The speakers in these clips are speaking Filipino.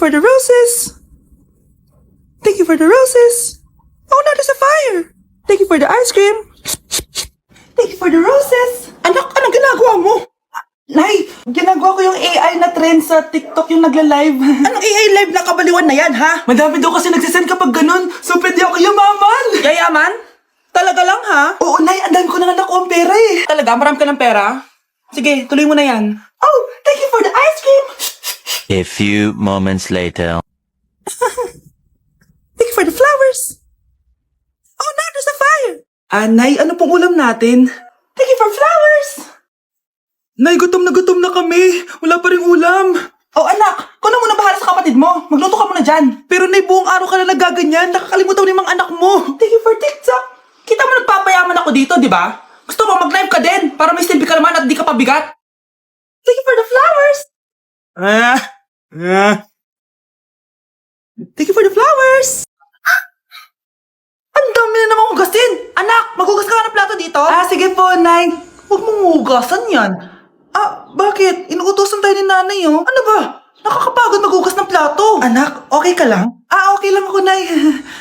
for the roses. Thank you for the roses. Oh no, there's a fire. Thank you for the ice cream. Thank you for the roses. Anak, anong ginagawa mo? Nay, ginagawa ko yung AI na trend sa TikTok yung nagla-live. Anong AI live na kabaliwan na yan, ha? Madami daw kasi nagsisend kapag ganun, so pwede ako yumaman. Yayaman? Talaga lang, ha? Oo, Nay, ang dami ko na nakuha ang pera eh. Talaga? Marami ka ng pera? Sige, tuloy mo na yan. Oh, thank you for the ice cream. A few moments later. Thank you for the flowers. Oh no, there's a fire. Nay, ano pong ulam natin? Thank you for flowers. Nay, gutom na kami. Wala pa rin ulam. Oh anak, kung na muna bahala sa kapatid mo. Magluto ka muna dyan. Pero Nay, buong araw ka na nagaganyan. Nakakalimutan mo yung mga anak mo. Thank you for TikTok. Kita mo nagpapayaman ako dito, di ba? Gusto mo mag-live ka din para may silbi ka naman at di ka pabigat. Thank you for the flowers. Thank you for the flowers. Ang dami na namang hugasin. Anak, maghugas ka ng plato dito? Sige po, Nay. Huwag mong hugasan yan. Bakit? Inuutosan tayo ni Nanay, oh. Ano ba? Nakakapagod maghugas ng plato. Anak, okay ka lang? Okay lang ako, Nay.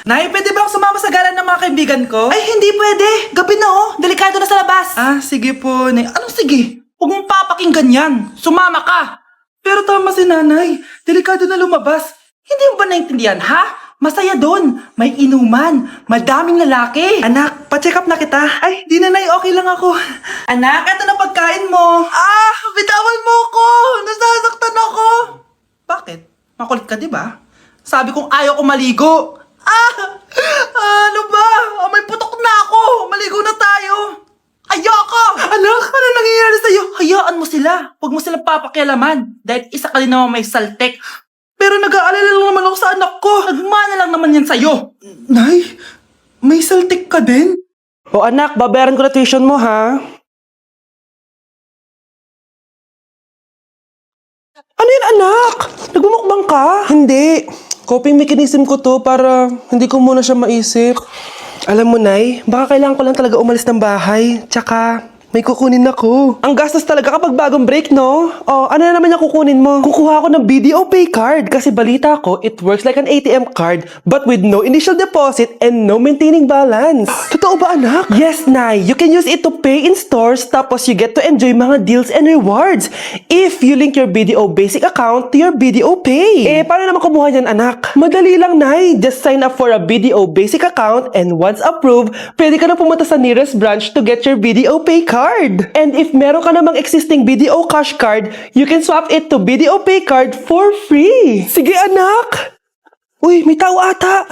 Nay, pwede ba akong sumama sa gala ng mga kaibigan ko? Ay, hindi pwede. Gabi na, oh. Delikado na sa labas. Sige po, Nay. Anong sige? Huwag mong papakinggan yan. Sumama ka. Pero tama si Nanay. Delikado na lumabas. Hindi mo ba naintindihan, ha? Masaya doon. May inuman. Madaming lalaki. Anak, pa-check up na kita. Ay, di na, Nay. Okay lang ako. Anak, eto na pagkain mo. Bitawan mo ko. Nasasaktan ako. Bakit? Makulit ka, di ba? Sabi kong ayaw ko maligo. Ano ba? May putok na ako. Maligo na tayo. Ayoko! Anak, ano nangyayari sa'yo? Hayaan mo sila. Huwag mo silang papakialaman. Dahil isa ka din naman may saltek. Pero nag-aalala lang naman ako sa anak ko. Nagmana lang naman yan sa'yo. Nay, may saltik ka din? Anak, babayaran ko na tuition mo, ha? Ano yan, anak? Nagmumukbang ka? Hindi. Coping mechanism ko to para hindi ko muna siya maisip. Alam mo, Nay, baka kailangan ko lang talaga umalis ng bahay. Tsaka, may kukunin ako. Ang gastos talaga kapag bagong break, no? Ano na naman yung kukunin mo? Kukuha ako ng BDO Pay card kasi balita ko, it works like an ATM card but with no initial deposit and no maintaining balance. Totoo ba, anak? Yes, Nay. You can use it to pay in stores tapos you get to enjoy mga deals and rewards if you link your BDO Basic account to your BDO Pay. Paano naman kumuha yan, anak? Madali lang, Nay. Just sign up for a BDO Basic account and once approved, pwede ka na pumunta sa nearest branch to get your BDO Pay card. And if meron ka namang existing BDO Cash card, you can swap it to BDO Pay card for free. Sige, anak! Uy, may tao ata!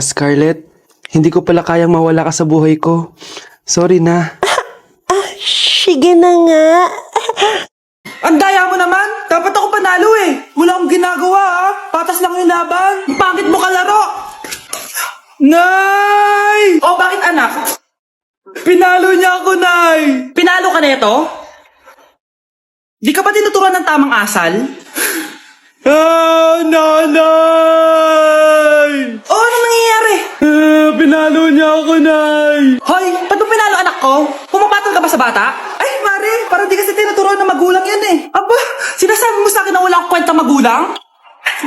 Scarlett, hindi ko pala kayang mawala ka sa buhay ko. Sorry na. Sige na nga. Ang daya mo naman! Dapat ako panalo eh! Wala akong ginagawa ha! Patas lang yung laban! Pangit mo kalaro! Nay! Bakit anak? Pinalo niya ako, Nay! Pinalo ka neto? Di ka ba tinuturuan ng tamang asal? Nanay! Ano nangyayari? Pinalo niya ako, Nay! Hoy, ba't mo pinalo anak ko? Pumapatol ka ba sa bata? Ay, Mare, parang di kasi tinuturuan ng magulang yan eh. Aba, sinasabi mo sa akin na wala akong kwenta magulang?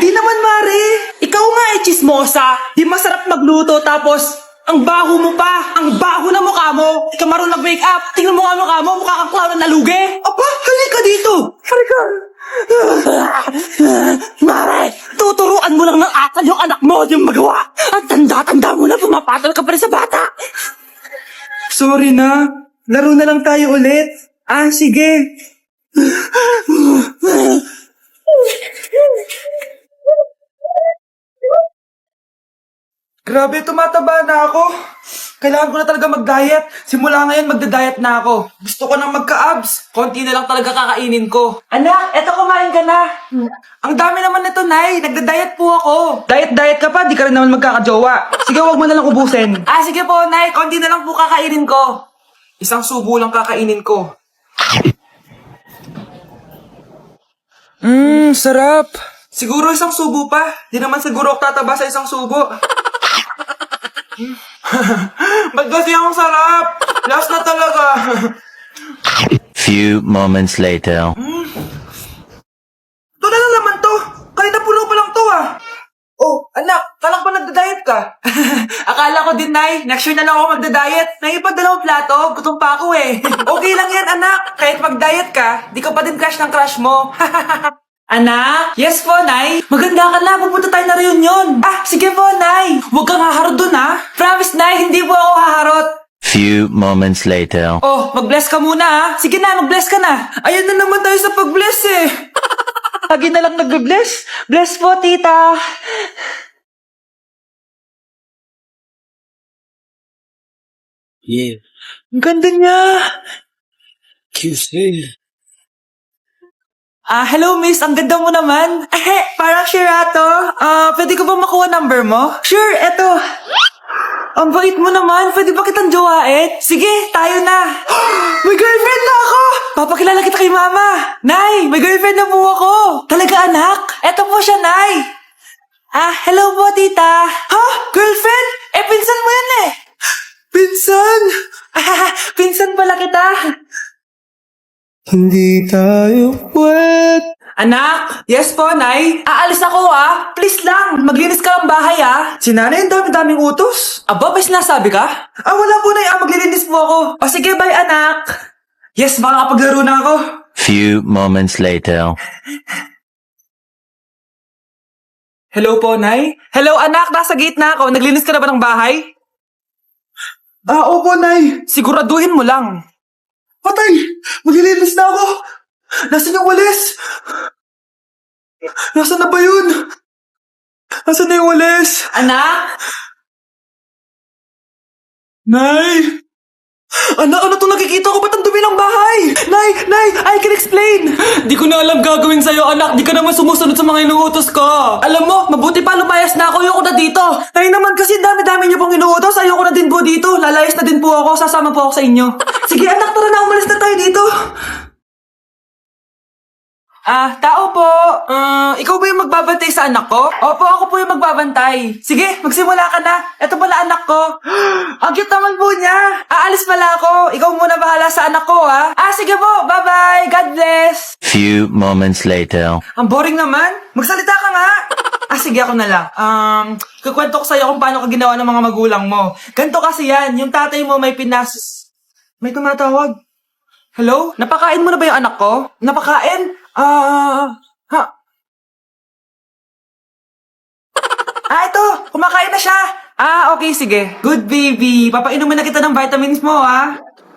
Di naman, Mare. Ikaw nga chismosa. Di masarap magluto tapos ang baho mo pa! Ang baho na mukha mo! Di ka marunong nag-make up! Tingnan mo nga mukha mo! Mukha kang clown na nalugi! Aba! Halika dito! Halika! Mare! Tuturuan mo lang ng asal yung anak mo yung magawa! At tanda-tanda mo na pumapatol ka pa rin sa bata! Sorry na! Laro na lang tayo ulit! Sige! Grabe, tumataba na ako. Kailangan ko na talaga mag-diet. Simula ngayon, magda-diet na ako. Gusto ko nang magka-abs. Konti na lang talaga kakainin ko. Anak, eto kumain ka na. Ang dami naman nito, Nay. Nagda-diet po ako. Diet ka pa? Di ka rin naman magkakajowa. Sige, wag mo na lang ubusin. Sige po, Nay. Konti na lang po kakainin ko. Isang subo lang kakainin ko. Sarap. Siguro isang subo pa. Di naman siguro ako tataba sa isang subo. Ba't kasi ang sarap? Last na talaga. Few moments later. Ito na lang naman to. Kanina puno pa Nay. Next year na lang ako magda-diet. Nay, pag dalawang plato, gutom pa ako eh. Okay lang yan, anak. Kahit mag-diet ka, di ka pa din crush ng crush mo. Anak? Yes po, Nay. Maganda ka na. Pupunta tayo na reunion. Ah, sige po, Nay. Huwag kang haharot dun, ha? Promise, Nay. Hindi po ako haharot. Few moments later. Oh, mag-bless ka muna, ha? Sige na, mag-bless ka na. Ayan na naman tayo sa pag-bless, eh. Lagi na lang nagbe-bless. Bless po, tita. Yeah, Ang ganda niya. QC. Hello miss, ang ganda mo naman. Parang Shirato. Pwede ko ba makuha number mo? Sure, eto. Ang bait mo naman, pwede ba kitang jowain? Sige, tayo na. May girlfriend na ako! Papakilala kita kay mama. Nay, may girlfriend na po ako. Talaga anak? Eto po siya, Nay. Hello po, tita. Ha? Girlfriend? Pinsan mo yan eh. Pinsan? Pinsan pala kita. Hindi tayo pwede. Anak, yes po, Nay. Aalis ako, Please lang, maglinis ka ng bahay, Si nanay, ang dami-daming utos. Aba, may sinasabi ka? Wala po, Nay. Maglilinis po ako. O sige, bye, anak. Yes, makakapaglaro na ako. Few moments later. Hello po, Nay. Hello, anak. Nasa gate na ako. Naglinis ka na ba ng bahay? Opo, Nay. Siguraduhin mo lang. Patay! Maglilinis na ako. Nasaan yung walis? Nasaan na ba yun? Nasaan na yung walis? Anak? Nay! Anak, ano itong nakikita ko? Ba't ang dumi ng bahay? Nay! I can explain! Di ko na alam gagawin sa'yo, anak. Di ka naman sumusunod sa mga inuutos ko. Alam mo, mabuti pa lumayas na ako. Ayoko na dito. Nay naman kasi dami-dami niyo pong inuutos. Ayoko na din po dito. Lalayas na din po ako. Sasama po ako sa inyo. Sige, anak, tara na. Umalis na tayo dito. Tao po. Ikaw ba yung magbabantay sa anak ko? Opo, ako po yung magbabantay. Sige, magsimula ka na. Ito pala anak ko. Ang cute naman po niya. Aalis pala ako. Ikaw muna bahala sa anak ko, sige po. Bye-bye. God bless. Few moments later. Ang boring naman. Magsalita ka nga. Sige, ako na lang. Kukwento ko sa'yo kung paano ka ginawa ng mga magulang mo. Ganto kasi yan. Yung tatay mo may May tumatawag. Hello? Napakain mo na ba yung anak ko? Napakain? Ito! Kumakain na siya! Okay, sige. Good baby. Papainumin na kita ng vitamins mo,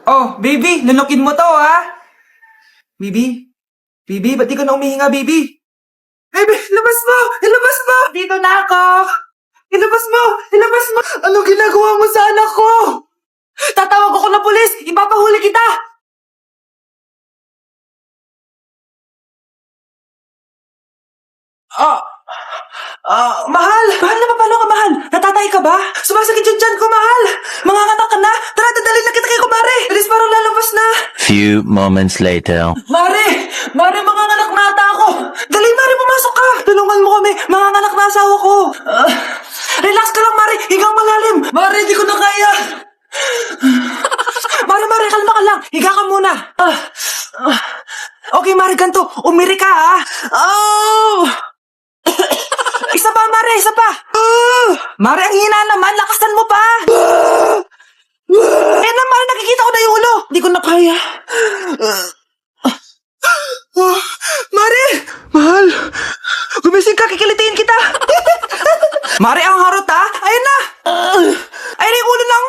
Oh, baby, lunukin mo to, Baby? Baby, ba't di ka na umihinga, baby? Baby, ilabas mo! Ilabas mo! Dito na ako! Ilabas mo! Ilabas mo! Ano ginagawa mo sa anak ko? Tatawag ako ng pulis! Ipapahuli kita! Mahal! Mahal na paano ka, mahal? Natatay ka ba? Sumasakit yung tiyan ko, mahal! Manganganak ka na? Tara, dadalhin na kita kay kumare! Bilis, parang lalabas na! Few moments later. Mare! Mare, manganganak na ata ako! Dali, Mare, pumasok ka! Tulungan mo kami! Manganganak na asawa ko! Relax ka lang, Mare! Higang malalim! Mare, di ko na kaya! Mare, kalma ka lang! Higa ka muna! Okay, Mare, ganito. Umiri ka, Isa pa, Mare, isa pa! Mare, ang hina naman. Lakasan mo pa! Na, Mare, nakikita ko na yung ulo. Di ko na kaya. Mare! Mahal! Gumising ka, kikilitiin kita! Mare, ang harot, Ayun na! Ayun na yung ulo lang!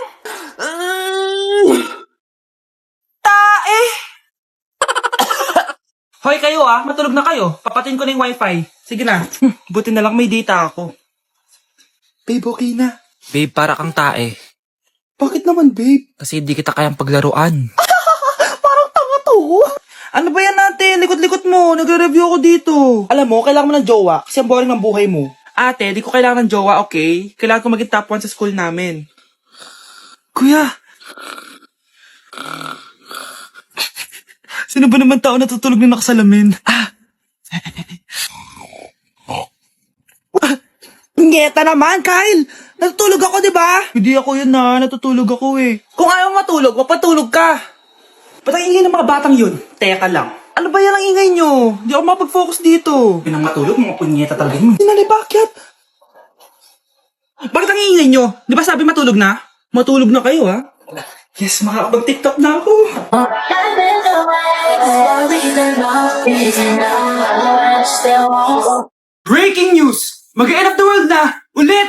Tae! Hoy kayo, matulog na kayo. Papatin ko na yung wifi. Sige na. Buti na lang may data ako. Babe, okay na. Babe, para kang tae. Bakit naman, babe? Kasi hindi kita kayang paglaruan. Parang tanga to. Ano ba yan natin? Likot-likot mo. Nagre-review ako dito. Alam mo, kailangan mo ng jowa kasi ang boring ng buhay mo. Ate, di ko kailangan ng jowa, okay? Kailangan ko maging top 1 sa school namin. Kuya! Sino ba naman tao natutulog na nakasalamin? Ngeta naman, Kyle! Natutulog ako, di ba? Hindi ako yun natutulog ako eh. Kung ayaw matulog, mapatulog ka. Ba't ang ingay ng mga batang yun? Teka lang. Ano ba yan ang ingay nyo? Hindi ako mapag-focus dito. Pinang matulog, mga punyeta talaga yun. Sinali, bakit? Bakit ang ingay nyo? Di ba sabi matulog na? matulog na kayo ha. Yes, makakapag-tiktok na ako. Breaking news! Mag-end of the world na! Ulit!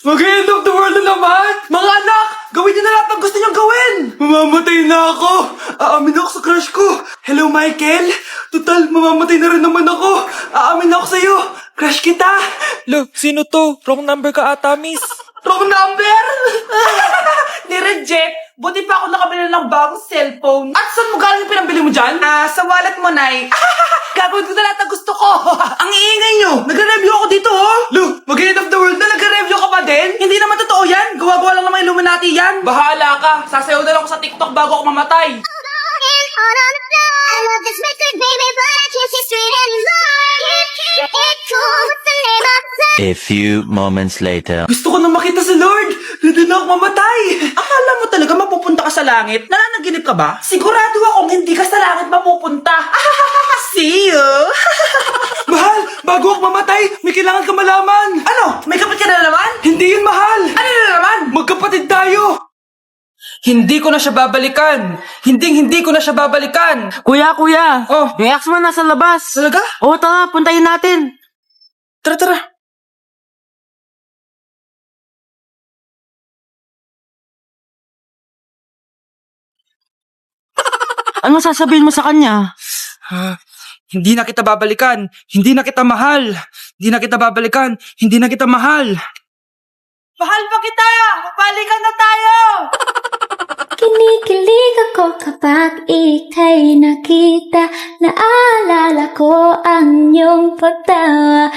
Mag-end of the world na naman! Mga anak! Gawin niyo na lahat ng gusto niyong gawin! Mamamatay na ako! Aamin ako sa crush ko! Hello, Michael! Total, mamamatay na rin naman ako! Aamin ako sa'yo! Crush kita! Lo, sino to? Wrong number ka ata, miss. Wrong number! Ni-reject! Buti pa ako nakabili ng bagong cellphone. At saan mo galing yung pinambili mo dyan? Sa wallet mo, Nay. Gagawin ko na lahat ng gusto ko. Ang iingay nyo! Nagre-review ako dito, oh! Lu, mag-end of the world na nagre-review ka pa din? Hindi naman totoo yan! Gawa-gawa lang naman Illuminati yan! Bahala ka! Sasayaw na lang ako sa TikTok bago ako mamatay! I love this record, baby, but I can't see straight anymore. It cool, what's the name of the A few moments later. Gusto ko na makita si Lord! Ready na ako mamatay! Akala mo talaga mapupunta ka sa langit? Nananaginip ka ba? Sigurado akong hindi ka sa langit mapupunta! See you! Mahal! Bago ako mamatay, may kailangan ka malaman! Ano? May kapatid ka na naman? Hindi yun, mahal! Ano na naman? Magkapatid tayo! Hindi ko na siya babalikan! Hindi ko na siya babalikan! Kuya! Oh. Yung ex mo nasa labas! Talaga? Oo, tara, puntayin natin! Tara! Ano sasabihin mo sa kanya? Hindi na kita babalikan. Hindi na kita mahal. Hindi na kita babalikan. Hindi na kita mahal. Mahal pa kita! Balikan na tayo! Kinikilig ako kapag ika'y nakita. Naalala ko ang iyong pagtawa.